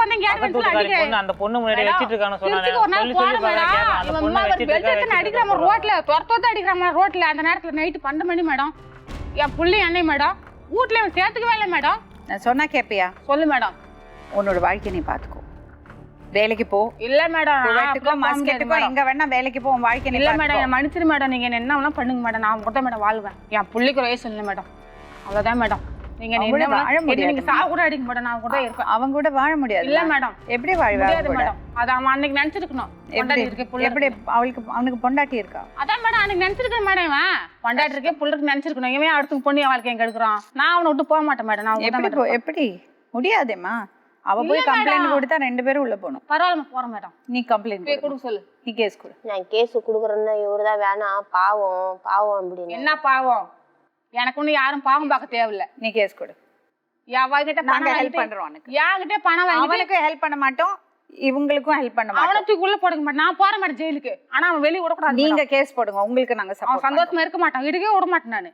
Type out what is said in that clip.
வந்து கேட்டு அந்த பொண்ணு முன்னாடி வச்சிட்டு இருக்கானு சொன்னானே ஒரு நாள் போற மேடம் அந்த பொண்ணு வச்சிட்டு இருக்காங்க அடிக்கிற மாதிரி ரோட்ல தொரத்தோட அடிக்கிற மாதிரி ரோட்ல அந்த நேரத்துல நைட் 12 மணி மேடம் என் புள்ளி அண்ணே மேடம் வீட்ல சேர்த்துக்கவே இல்லை மேடம் நான் சொன்னா கேப்பியா சொல்லு மேடம் உன்னோட வாழ்க்கை நீ பாத்துக்கோ வேலைக்கு போ இல்ல மேடம் வீட்டுக்கோ மாஸ்கெட்டுக்கோ எங்க வேணா வேலைக்கு போ உன் வாழ்க்கை இல்ல மேடம் என்ன மன்னிச்சிரு மேடம் நீங்க என்ன வேணா பண்ணுங்க மேடம் நான் கூட மேடம் வாழ்வேன் என் புள்ளிக்கு ஒரு வயசு இல்லை மேடம் அவ்வளவுதான் மேடம் நீங்க நீங்க சாவு கூட அடிக்க மாட்டேன் நான் கூட இருப்பேன் அவங்க கூட வாழ முடியாது இல்ல மேடம் எப்படி வாழ்வாங்க மேடம் அத அவன் அன்னைக்கு நினைச்சிருக்கணும் எப்படி அவனுக்கு பொண்டாட்டி இருக்கா அதான் மேடம் அன்னைக்கு நினைச்சிருக்கேன் மேடம் இவன் பொண்டாட்டி இருக்கே புள்ளருக்கு நினைச்சிருக்கணும் இவன் அடுத்து பொண்ணு வாழ்க்கை எங்க எடுக்கிறான் நான் அவனை விட்டு போக மாட்டேன் மேடம் நான் எப்படி முடியாதேம்மா அவ போய் கம்ப்ளைண்ட் கொடுத்தா 2 பேரும் உள்ள போகணும் பரவாயில்ல போறேன் மேடம் நீ கம்ப்ளைண்ட் கொடுக்க சொல்லு நீ கேஸ் கொடு நான் கேஸ் குடுக்குறேன்னா இவருதான் வேணாம் பாவம் பாவம் அப்படின்னு என்ன பாவம் எனக்கு ஒண்ணு யாரும் பாவம் பார்க்க தேவையில்ல நீ கேஸ் கொடு யாவாகிட்ட நாங்க ஹெல்ப் பண்றோம் உனக்கு யாங்கிட்ட பணம் வாங்கி அவனுக்கு ஹெல்ப் பண்ண மாட்டோம் இவங்களுக்கும் ஹெல்ப் பண்ண மாட்டோம் அவனுக்கு உள்ள போடுக்க மாட்டேன் நான் போற மாட்டேன் ஜெயிலுக்கு ஆனா அவன் வெளிய விட கூடாது நீங்க கேஸ் போடுங்க உங்களுக்கு நாங்க அவன் சந்தோஷமா இருக்க மாட்டான் இடுக்கே விட மாட்டேன் நானு